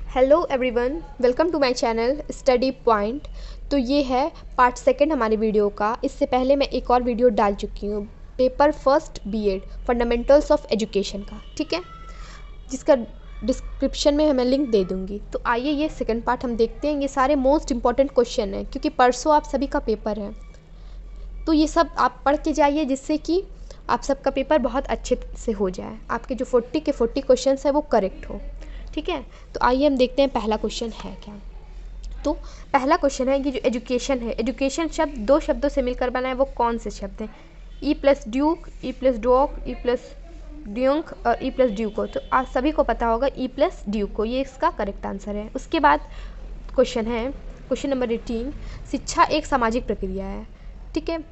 Hello everyone, welcome to my channel study point. तो ये है पार्ट सेकंड हमारी वीडियो का। इससे पहले मैं एक और वीडियो डाल चुकी हूँ paper first BEd fundamentals of education का, ठीक है, जिसका डिस्क्रिप्शन में मैं लिंक दे दूँगी। तो आइए ये सेकंड पार्ट हम देखते हैं। ये सारे मोस्ट इंपॉर्टेंट क्वेश्चन हैं क्योंकि परसों आप सभी का पेपर है, तो ये सब आप पढ़ के जाइए जिससे कि आप सबका पेपर बहुत अच्छे से हो जाए, आपके जो 40 के 40 क्वेश्चन है वो करेक्ट हो, ठीक है। तो आइए हम देखते हैं पहला क्वेश्चन है क्या। तो पहला क्वेश्चन है कि जो एजुकेशन है, एजुकेशन शब्द दो शब्दों से मिलकर बना है, वो कौन से शब्द हैं? ई प्लस ड्यूक, ई प्लस डॉक, ई प्लस ड्यूक और ई प्लस ड्यूको। तो आप सभी को पता होगा ई प्लस ड्यूको, ये इसका करेक्ट आंसर है। उसके बाद क्वेश्चन है क्वेश्चन नंबर 18, शिक्षा एक सामाजिक प्रक्रिया है, ठीक है।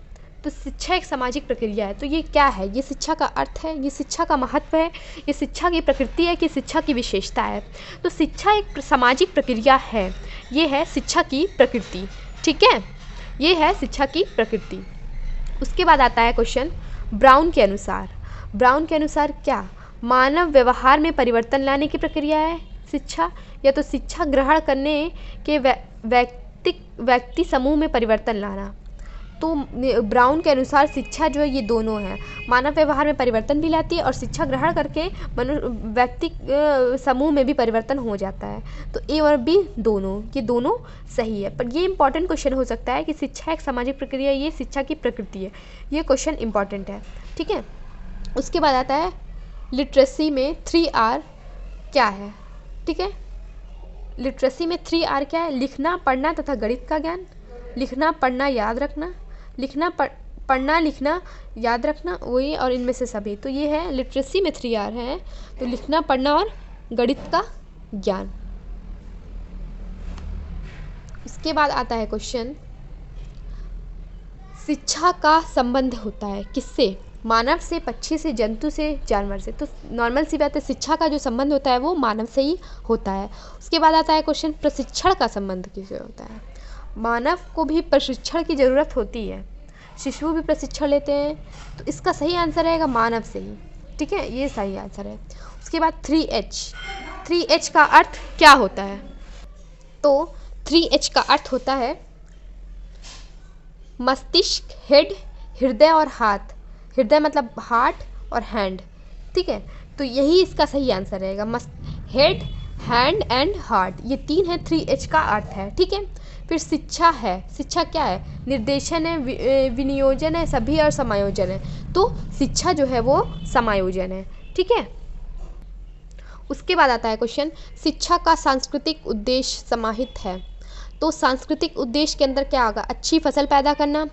तो शिक्षा एक सामाजिक प्रक्रिया है, तो ये क्या है? ये शिक्षा का अर्थ है, ये शिक्षा का महत्व है, ये शिक्षा की प्रकृति है कि शिक्षा की विशेषता है? तो शिक्षा एक सामाजिक प्रक्रिया है, ये है शिक्षा की प्रकृति, ठीक है, ये है शिक्षा की प्रकृति। उसके बाद आता है क्वेश्चन ब्राउन के अनुसार। ब्राउन के अनुसार क्या? मानव व्यवहार में परिवर्तन लाने की प्रक्रिया है शिक्षा, या तो शिक्षा ग्रहण करने के व्यक्ति समूह में परिवर्तन लाना। तो ब्राउन के अनुसार शिक्षा जो है ये दोनों है, मानव व्यवहार में परिवर्तन भी लाती है और शिक्षा ग्रहण करके व्यक्ति समूह में भी परिवर्तन हो जाता है। तो ए और बी दोनों, ये दोनों सही है। पर ये इंपॉर्टेंट क्वेश्चन हो सकता है कि शिक्षा एक सामाजिक प्रक्रिया, ये शिक्षा की प्रकृति है, ये क्वेश्चन इंपॉर्टेंट है, ठीक है। उसके बाद आता है लिटरेसी में 3R क्या है, ठीक है। लिटरेसी में 3R क्या है? लिखना, पढ़ना तथा गणित का ज्ञान। लिखना, पढ़ना, याद रखना। लिखना, पढ़ना, लिखना, याद रखना, वही और इनमें से सभी। तो ये है लिटरेसी में 3R है, तो लिखना, पढ़ना और गणित का ज्ञान। इसके बाद आता है क्वेश्चन, शिक्षा का संबंध होता है किससे? मानव से, पक्षी से, जंतु से, जानवर से। तो नॉर्मल सी बात है, शिक्षा का जो संबंध होता है वो मानव से ही होता है। उसके बाद आता है क्वेश्चन प्रशिक्षण का संबंध किससे होता है? मानव को भी प्रशिक्षण की ज़रूरत होती है, शिशु भी प्रशिक्षण लेते हैं, तो इसका सही आंसर रहेगा मानव से ही, ठीक है, ये सही आंसर है। उसके बाद 3H का अर्थ क्या होता है? तो 3H का अर्थ होता है मस्तिष्क, हेड, हृदय और हाथ। हृदय मतलब हार्ट और हैंड, ठीक है। तो यही इसका सही आंसर रहेगा, हेड, हैंड एंड हार्ट, ये तीन है 3H का अर्थ है, ठीक है। फिर शिक्षा है, शिक्षा क्या है? निर्देशन है, विनियोजन है, सभी और समायोजन है। तो शिक्षा जो है वो समायोजन है, ठीक है। उसके बाद आता है क्वेश्चन, शिक्षा का सांस्कृतिक उद्देश्य समाहित है। तो सांस्कृतिक उद्देश्य के अंदर क्या होगा? अच्छी फसल पैदा करना,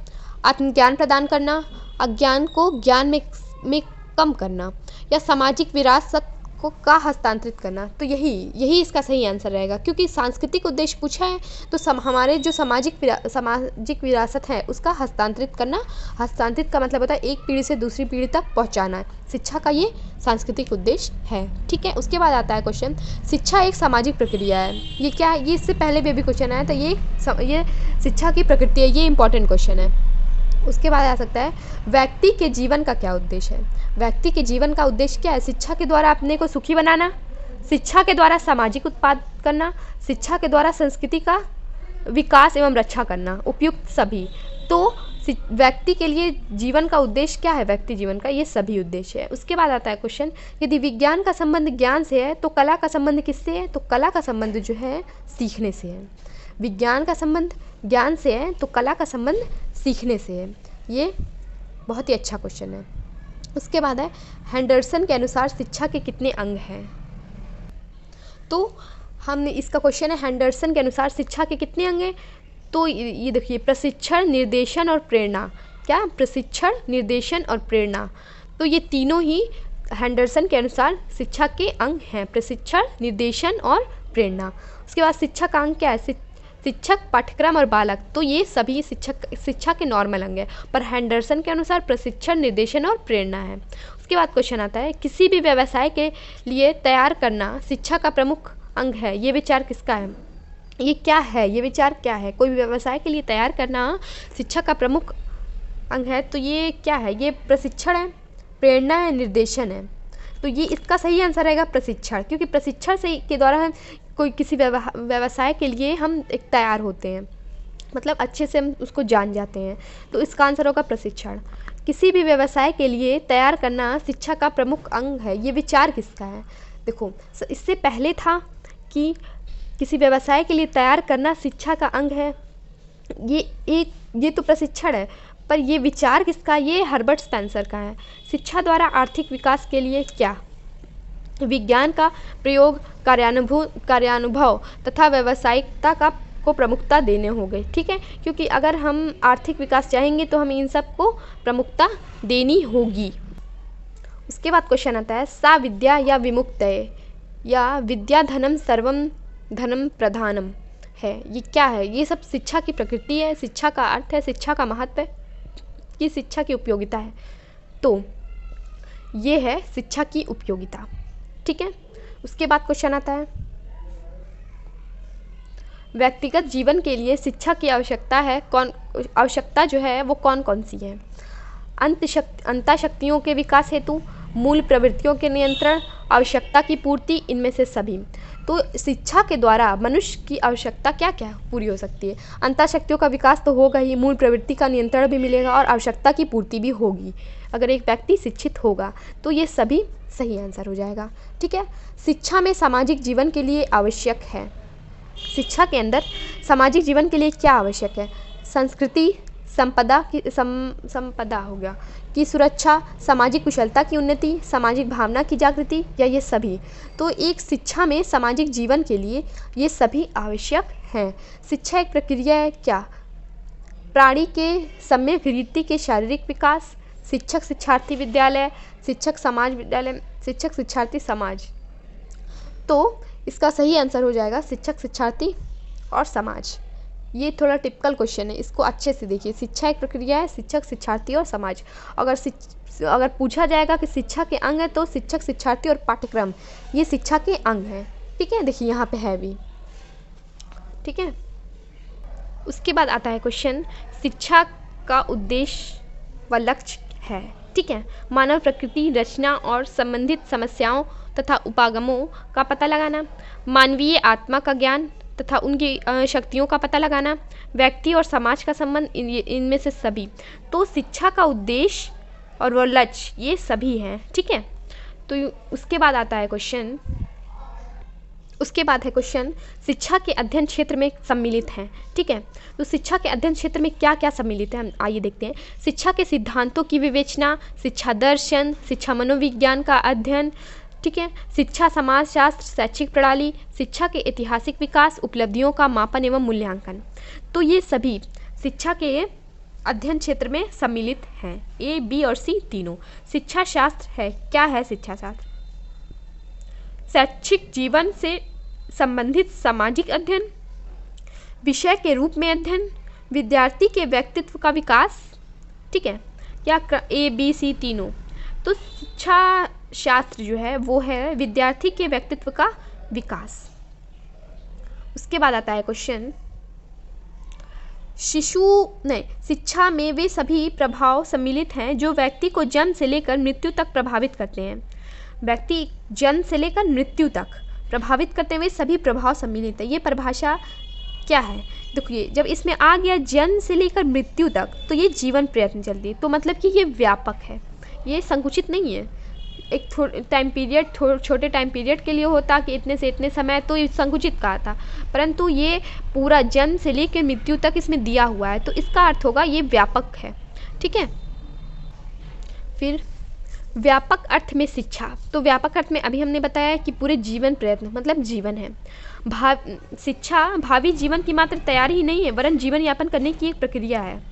आत्मज्ञान प्रदान करना, अज्ञान को ज्ञान में कम करना, या सामाजिक विरासत को का हस्तांतरित करना। तो यही इसका सही आंसर रहेगा, क्योंकि सांस्कृतिक उद्देश्य पूछा है तो हमारे जो सामाजिक विरासत है उसका हस्तांतरित करना। हस्तांतरित का मतलब होता है एक पीढ़ी से दूसरी पीढ़ी तक पहुंचाना। शिक्षा का ये सांस्कृतिक उद्देश्य है, ठीक है। उसके बाद आता है क्वेश्चन, शिक्षा एक सामाजिक प्रक्रिया है, ये क्या है? ये इससे पहले भी क्वेश्चन आया, तो ये शिक्षा की प्रकृति है, ये इंपॉर्टेंट क्वेश्चन है। उसके बाद आ सकता है व्यक्ति के जीवन का क्या उद्देश्य है? व्यक्ति के जीवन का उद्देश्य क्या है? शिक्षा के द्वारा अपने को सुखी बनाना, शिक्षा के द्वारा सामाजिक उत्पाद करना, शिक्षा के द्वारा संस्कृति का विकास एवं रक्षा करना, उपयुक्त सभी। तो व्यक्ति के लिए जीवन का उद्देश्य क्या है? व्यक्ति जीवन का ये सभी उद्देश्य है। उसके बाद आता है क्वेश्चन, यदि विज्ञान का संबंध ज्ञान से है तो कला का संबंध किससे है? तो कला का संबंध जो है सीखने से है। विज्ञान का संबंध ज्ञान से है तो कला का संबंध सीखने से है। ये बहुत ही अच्छा क्वेश्चन है। उसके बाद है हेंडरसन के अनुसार शिक्षा के कितने अंग हैं? तो हमने इसका क्वेश्चन है हेंडरसन के अनुसार शिक्षा के कितने अंग हैं? तो ये देखिए, प्रशिक्षण, निर्देशन और प्रेरणा। क्या? प्रशिक्षण, निर्देशन और प्रेरणा। तो ये तीनों ही हेंडरसन के अनुसार शिक्षा के अंग हैं, प्रशिक्षण, निर्देशन और प्रेरणा। उसके बाद शिक्षा का अंग क्या है? शिक्षक, पाठ्यक्रम और बालक। तो ये सभी शिक्षा के नॉर्मल अंग है, पर हेंडरसन के अनुसार प्रशिक्षण, निर्देशन और प्रेरणा है। उसके बाद क्वेश्चन आता है, किसी भी व्यवसाय के लिए तैयार करना शिक्षा का प्रमुख अंग है, ये विचार किसका है? ये क्या है? ये विचार क्या है? कोई भी व्यवसाय के लिए तैयार करना शिक्षा का प्रमुख अंग है, तो ये क्या है? ये प्रशिक्षण है, प्रेरणा है, निर्देशन है। तो ये इसका सही आंसर रहेगा प्रशिक्षण, क्योंकि प्रशिक्षण से के द्वारा हम कोई किसी व्यवसाय के लिए हम एक तैयार होते हैं, मतलब अच्छे से हम उसको जान जाते हैं, तो इसका आंसर होगा प्रशिक्षण। किसी भी व्यवसाय के लिए तैयार करना शिक्षा का प्रमुख अंग है। ये विचार किसका है? देखो, इससे पहले था कि किसी व्यवसाय के लिए तैयार करना शिक्षा का अंग है, ये तो प्रशिक्षण है, पर ये विचार किसका? ये हर्बर्ट स्पेंसर का है। शिक्षा द्वारा आर्थिक विकास के लिए क्या? विज्ञान का प्रयोग, कार्यानुभव तथा व्यावसायिकता को प्रमुखता देने होंगे। ठीक है, क्योंकि अगर हम आर्थिक विकास चाहेंगे तो हमें इन सब को प्रमुखता देनी होगी। उसके बाद क्वेश्चन आता है, सा विद्या या विमुक्तये या विद्या धनम सर्वम धनम प्रधानम है, ये क्या है? ये सब शिक्षा की प्रकृति है, शिक्षा का अर्थ है, शिक्षा का महत्व है, ये शिक्षा की उपयोगिता है। तो ये है शिक्षा की उपयोगिता। ठीक है, उसके बाद क्वेश्चन आता है, व्यक्तिगत जीवन के लिए शिक्षा की आवश्यकता है आवश्यकता जो है वो कौन कौन सी है? अंतःशक्तियों के विकास हेतु, मूल प्रवृत्तियों के नियंत्रण, आवश्यकता की पूर्ति, इनमें से सभी। तो शिक्षा के द्वारा मनुष्य की आवश्यकता क्या क्या पूरी हो सकती है? अंतःशक्तियों का विकास तो होगा ही, मूल प्रवृत्ति का नियंत्रण भी मिलेगा और आवश्यकता की पूर्ति भी होगी। अगर एक व्यक्ति शिक्षित होगा तो ये सभी सही आंसर हो जाएगा। ठीक है, शिक्षा में सामाजिक जीवन के लिए आवश्यक है। शिक्षा के अंदर सामाजिक जीवन के लिए क्या आवश्यक है? संस्कृति, संपदा हो गया की सुरक्षा, सामाजिक कुशलता की उन्नति, सामाजिक भावना की जागृति, या ये सभी। तो एक शिक्षा में सामाजिक जीवन के लिए ये सभी आवश्यक हैं। शिक्षा एक प्रक्रिया है क्या? प्राणी के सम्यक रीति के शारीरिक विकास, शिक्षक शिक्षार्थी विद्यालय, शिक्षक समाज विद्यालय, शिक्षक शिक्षार्थी समाज। तो इसका सही आंसर हो जाएगा शिक्षक शिक्षार्थी और समाज। ये थोड़ा टिपिकल क्वेश्चन है, इसको अच्छे से देखिए। शिक्षा एक प्रक्रिया है, शिक्षक शिक्षार्थी और समाज। अगर पूछा जाएगा कि शिक्षा के अंग है तो शिक्षक शिक्षार्थी और पाठ्यक्रम ये शिक्षा के अंग हैं। ठीक है, देखिए यहाँ पे है भी। ठीक है, उसके बाद आता है क्वेश्चन, शिक्षा का उद्देश्य व लक्ष्य है। ठीक है, मानव प्रकृति, रचना और संबंधित समस्याओं तथा उपागमों का पता लगाना, मानवीय आत्मा का ज्ञान तथा उनकी शक्तियों का पता लगाना, व्यक्ति और समाज का संबंध, इनमें से सभी। तो शिक्षा का उद्देश्य और वो लक्ष्य ये सभी हैं। ठीक है, तो उसके बाद आता है क्वेश्चन, शिक्षा के अध्ययन क्षेत्र में सम्मिलित हैं। ठीक है, तो शिक्षा के अध्ययन क्षेत्र में क्या क्या सम्मिलित है, हम आइए देखते हैं। शिक्षा के सिद्धांतों की विवेचना, शिक्षा दर्शन, शिक्षा मनोविज्ञान का अध्ययन। ठीक है, शिक्षा समाजशास्त्र, शैक्षिक प्रणाली, शिक्षा के ऐतिहासिक विकास, उपलब्धियों का मापन एवं मूल्यांकन। तो ये सभी शिक्षा के अध्ययन क्षेत्र में सम्मिलित हैं। ए, बी और सी तीनों। शिक्षा शास्त्र है, क्या है शिक्षा शास्त्र? शैक्षिक जीवन से संबंधित सामाजिक अध्ययन, विषय के रूप में अध्ययन, विद्यार्थी के व्यक्तित्व का विकास। ठीक है, क्या ए, बी, सी तीनों। तो शिक्षा शास्त्र जो है वो है विद्यार्थी के व्यक्तित्व का विकास। उसके बाद आता है क्वेश्चन, शिक्षा में वे सभी प्रभाव सम्मिलित हैं जो व्यक्ति को जन्म से लेकर मृत्यु तक प्रभावित करते हैं। व्यक्ति जन्म से लेकर मृत्यु तक प्रभावित करते हुए सभी प्रभाव सम्मिलित है। ये परिभाषा क्या है? देखिए, जब इसमें आ गया जन्म से लेकर मृत्यु तक, तो ये जीवन प्रयत्न चलती है, तो मतलब कि ये व्यापक है, ये संकुचित नहीं है। एक टाइम पीरियड, छोटे टाइम पीरियड के लिए होता कि इतने से इतने समय, तो ये संकुचित कहा था, परंतु ये पूरा जन्म से लेकर मृत्यु तक इसमें दिया हुआ है, तो इसका अर्थ होगा ये व्यापक है। ठीक है, फिर व्यापक अर्थ में शिक्षा। तो व्यापक अर्थ में अभी हमने बताया कि पूरे जीवन प्रयत्न मतलब जीवन है। शिक्षा भावी जीवन की मात्र तैयारी ही नहीं है, वरन जीवन यापन करने की एक प्रक्रिया है।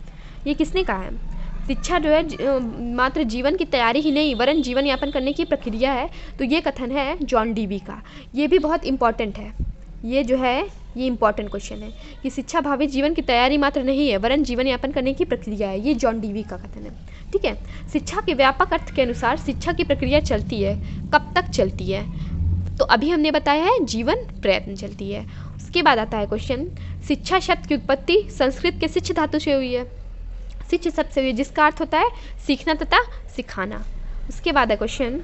ये किसने कहा है? शिक्षा जो है मात्र जीवन की तैयारी ही नहीं वरन जीवन यापन करने की प्रक्रिया है। तो ये कथन है जॉन डीवी का। ये भी बहुत इम्पॉर्टेंट है, ये जो है ये इम्पॉर्टेंट क्वेश्चन है कि शिक्षा भावी जीवन की तैयारी मात्र नहीं है वरन जीवन यापन करने की प्रक्रिया है। ये जॉन डीवी का कथन है। ठीक है, शिक्षा के व्यापक अर्थ के अनुसार शिक्षा की प्रक्रिया चलती है, कब तक चलती है? तो अभी हमने बताया है जीवन प्रयत्न चलती है। उसके बाद आता है क्वेश्चन, शिक्षा शब्द की उत्पत्ति संस्कृत के शिक्ष धातु से हुई है। शिक्ष शब्द से हुई है जिसका अर्थ होता है सीखना तथा सिखाना। उसके बाद है क्वेश्चन,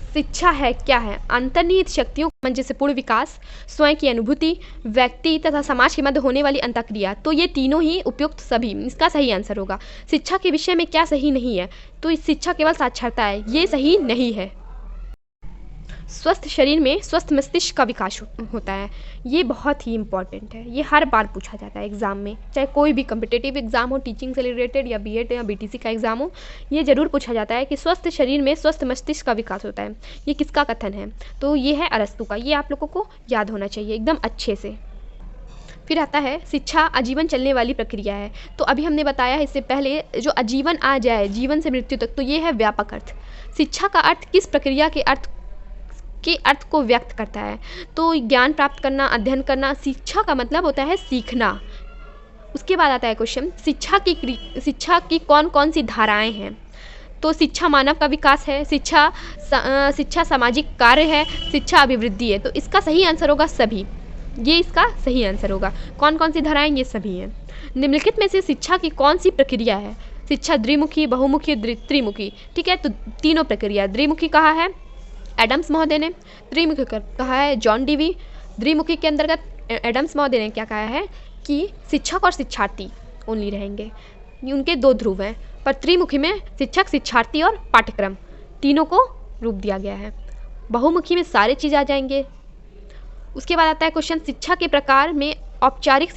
शिक्षा है क्या है? अंतर्निहित शक्तियों का सामंजस्यपूर्ण विकास, स्वयं की अनुभूति, व्यक्ति तथा समाज के मध्य होने वाली अंतःक्रिया। तो ये तीनों ही उपयुक्त सभी, इसका सही आंसर होगा। शिक्षा के विषय में क्या सही नहीं है? तो इस शिक्षा केवल साक्षरता है, ये सही नहीं है। स्वस्थ शरीर में स्वस्थ मस्तिष्क का विकास होता है, ये बहुत ही इंपॉर्टेंट है। ये हर बार पूछा जाता है एग्ज़ाम में, चाहे कोई भी कम्पिटेटिव एग्ज़ाम हो, टीचिंग से रिलेटेड या बीएड या बीटीसी का एग्ज़ाम हो, ये ज़रूर पूछा जाता है कि स्वस्थ शरीर में स्वस्थ मस्तिष्क का विकास होता है। ये किसका कथन है? तो ये है अरस्तु का। ये आप लोगों को याद होना चाहिए एकदम अच्छे से। फिर आता है शिक्षा आजीवन चलने वाली प्रक्रिया है। तो अभी हमने बताया है इससे पहले, जो आजीवन आ जाए, जीवन से मृत्यु तक, तो ये है व्यापक अर्थ। शिक्षा का अर्थ किस प्रक्रिया के अर्थ को व्यक्त करता है? तो ज्ञान प्राप्त करना, अध्ययन करना। शिक्षा का मतलब होता है सीखना। उसके बाद आता है क्वेश्चन, शिक्षा की कौन कौन सी धाराएं हैं? तो शिक्षा मानव का विकास है, शिक्षा सामाजिक कार्य है, शिक्षा अभिवृद्धि है। तो इसका सही आंसर होगा सभी, ये इसका सही आंसर होगा। कौन कौन सी धाराएं? ये सभी हैं। निम्नलिखित में से शिक्षा की कौन सी प्रक्रिया है? शिक्षा द्विमुखी, बहुमुखी, त्रिमुखी। ठीक है, तो तीनों प्रक्रिया। द्विमुखी कहा है एडम्स महोदय ने, त्रिमुखी कहा है जॉन डीवी। द्विमुखी के अंतर्गत एडम्स महोदय ने क्या कहा है कि शिक्षक और शिक्षार्थी ओनली रहेंगे, उनके दो ध्रुव हैं। पर त्रिमुखी में शिक्षक, शिक्षार्थी और पाठ्यक्रम तीनों को रूप दिया गया है। बहुमुखी में सारे चीज़ आ जाएंगे। उसके बाद आता है क्वेश्चन, शिक्षा के प्रकार में औपचारिक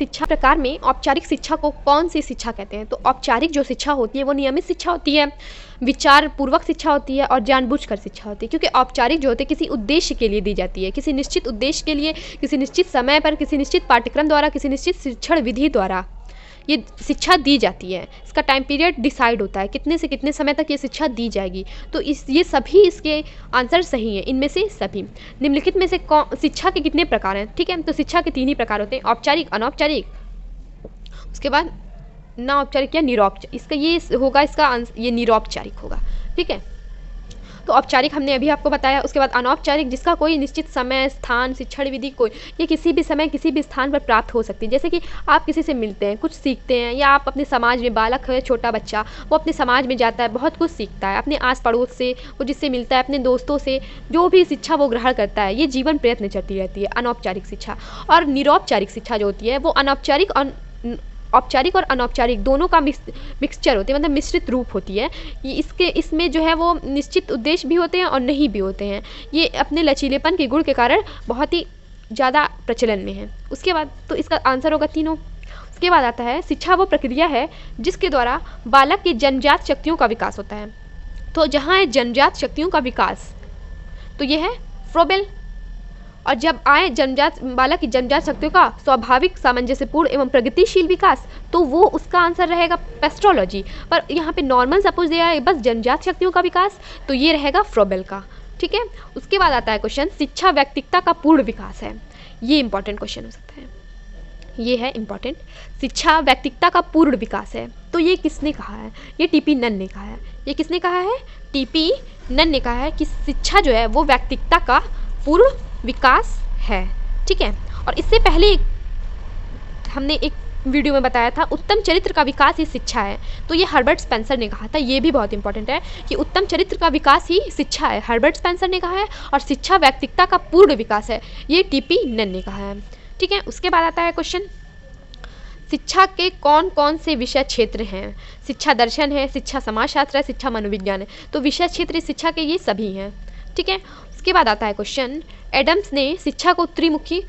शिक्षा को कौन सी शिक्षा कहते हैं? तो औपचारिक जो शिक्षा होती है वो नियमित शिक्षा होती है, विचार पूर्वक शिक्षा होती है और जानबूझकर शिक्षा होती है। क्योंकि औपचारिक जो होती है किसी उद्देश्य के लिए दी जाती है, किसी निश्चित उद्देश्य के लिए, किसी निश्चित समय पर, किसी निश्चित पाठ्यक्रम द्वारा, किसी निश्चित शिक्षण विधि द्वारा ये शिक्षा दी जाती है। इसका टाइम पीरियड डिसाइड होता है, कितने से कितने समय तक ये शिक्षा दी जाएगी। तो ये सभी इसके आंसर सही हैं, इनमें से सभी। निम्नलिखित में से शिक्षा के कितने प्रकार हैं? ठीक है, तो शिक्षा के 3 ही प्रकार होते हैं, औपचारिक, अनौपचारिक, उसके बाद ना औपचारिक या निरौपचारिक। इसका ये होगा, इसका आंसर ये निरौपचारिक होगा। ठीक है, तो औपचारिक हमने अभी आपको बताया। उसके बाद अनौपचारिक, जिसका कोई निश्चित समय, स्थान, शिक्षण विधि कोई, ये किसी भी समय किसी भी स्थान पर प्राप्त हो सकती है। जैसे कि आप किसी से मिलते हैं, कुछ सीखते हैं, या आप अपने समाज में, बालक है, छोटा बच्चा, वो अपने समाज में जाता है, बहुत कुछ सीखता है, अपने आस पड़ोस से, वो जिससे मिलता है, अपने दोस्तों से, जो भी शिक्षा वो ग्रहण करता है, ये जीवन प्रयत्न चलती रहती है, अनौपचारिक शिक्षा। और निरौपचारिक शिक्षा जो होती है वो औपचारिक और अनौपचारिक दोनों का मिक्सचर होती है, मतलब मिश्रित रूप होती है। ये इसमें जो है वो निश्चित उद्देश्य भी होते हैं और नहीं भी होते हैं। ये अपने लचीलेपन के गुण के कारण बहुत ही ज़्यादा प्रचलन में है। उसके बाद तो इसका आंसर होगा तीनों। उसके बाद आता है, शिक्षा वो प्रक्रिया है जिसके द्वारा बालक की जन्मजात शक्तियों का विकास होता है। तो जहाँ है जन्मजात शक्तियों का विकास, तो ये है फ्रोबेल। और जब आए बालक की जन्मजात शक्तियों का स्वाभाविक, सामंजस्यपूर्ण एवं प्रगतिशील विकास, तो वो उसका आंसर रहेगा पेस्ट्रोलॉजी। पर यहाँ पे नॉर्मल सपोज दिया है बस जन्मजात शक्तियों का विकास, तो ये रहेगा फ्रोबेल का। ठीक है, उसके बाद आता है क्वेश्चन, शिक्षा व्यक्तित्व का पूर्ण विकास है। ये इंपॉर्टेंट क्वेश्चन हो सकता है, ये है इंपॉर्टेंट। शिक्षा व्यक्तित्व का पूर्ण विकास है, तो ये किसने कहा है? ये टीपी नन ने कहा है। ये किसने कहा है? टीपी नन ने कहा है कि शिक्षा जो है वो व्यक्तित्व का पूर्ण विकास है। ठीक है, और इससे पहले हमने एक वीडियो में बताया था उत्तम चरित्र का विकास ही शिक्षा है, तो ये हर्बर्ट स्पेंसर ने कहा था। ये भी बहुत इंपॉर्टेंट है कि उत्तम चरित्र का विकास ही शिक्षा है, हर्बर्ट स्पेंसर ने कहा है। और शिक्षा व्यक्तित्व का पूर्ण विकास है, ये टीपी नन ने कहा है। ठीक है, उसके बाद आता है क्वेश्चन, शिक्षा के कौन कौन से विषय क्षेत्र हैं? शिक्षा दर्शन है, शिक्षा समाजशास्त्र है, शिक्षा मनोविज्ञान है। तो विषय क्षेत्र शिक्षा के ये सभी हैं। ठीक है, उसके बाद आता है क्वेश्चन, एडम्स ने शिक्षा को त्रिमुखी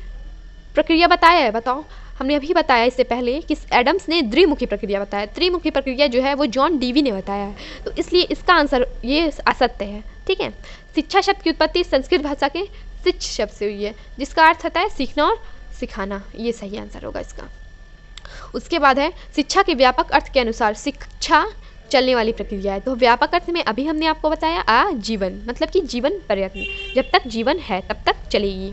प्रक्रिया बताया है। बताओ, हमने अभी बताया इससे पहले कि एडम्स ने द्विमुखी प्रक्रिया बताया। त्रिमुखी प्रक्रिया जो है वो जॉन डीवी ने बताया है, तो इसलिए इसका आंसर ये असत्य है। ठीक है, शिक्षा शब्द की उत्पत्ति संस्कृत भाषा के शिक्ष शब्द से हुई है, जिसका अर्थ होता है सीखना और सिखाना। ये सही आंसर होगा इसका। उसके बाद है, शिक्षा के व्यापक अर्थ के अनुसार शिक्षा चलने वाली प्रक्रिया है। तो व्यापक अर्थ में अभी हमने आपको बताया आजीवन, मतलब कि जीवन प्रयत्न, जब तक जीवन है तब तक चलेगी।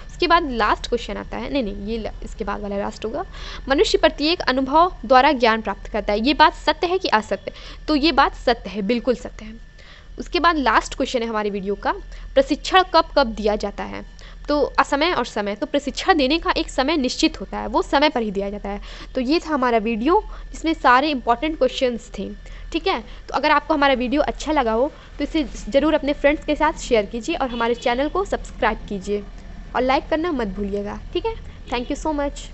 उसके बाद लास्ट क्वेश्चन आता है, नहीं ये इसके बाद वाला लास्ट होगा, मनुष्य प्रत्येक अनुभव द्वारा ज्ञान प्राप्त करता है। ये बात सत्य है कि असत्य? तो ये बात सत्य है, बिल्कुल सत्य है। उसके बाद लास्ट क्वेश्चन है हमारी वीडियो का, प्रशिक्षण कब कब दिया जाता है? तो असमय और समय, तो प्रशिक्षण देने का एक समय निश्चित होता है, वो समय पर ही दिया जाता है। तो ये था हमारा वीडियो जिसमें सारे इंपॉर्टेंट क्वेश्चंस थे। ठीक है, तो अगर आपको हमारा वीडियो अच्छा लगा हो तो इसे ज़रूर अपने फ्रेंड्स के साथ शेयर कीजिए और हमारे चैनल को सब्सक्राइब कीजिए और लाइक करना मत भूलिएगा। ठीक है, थैंक यू सो मच।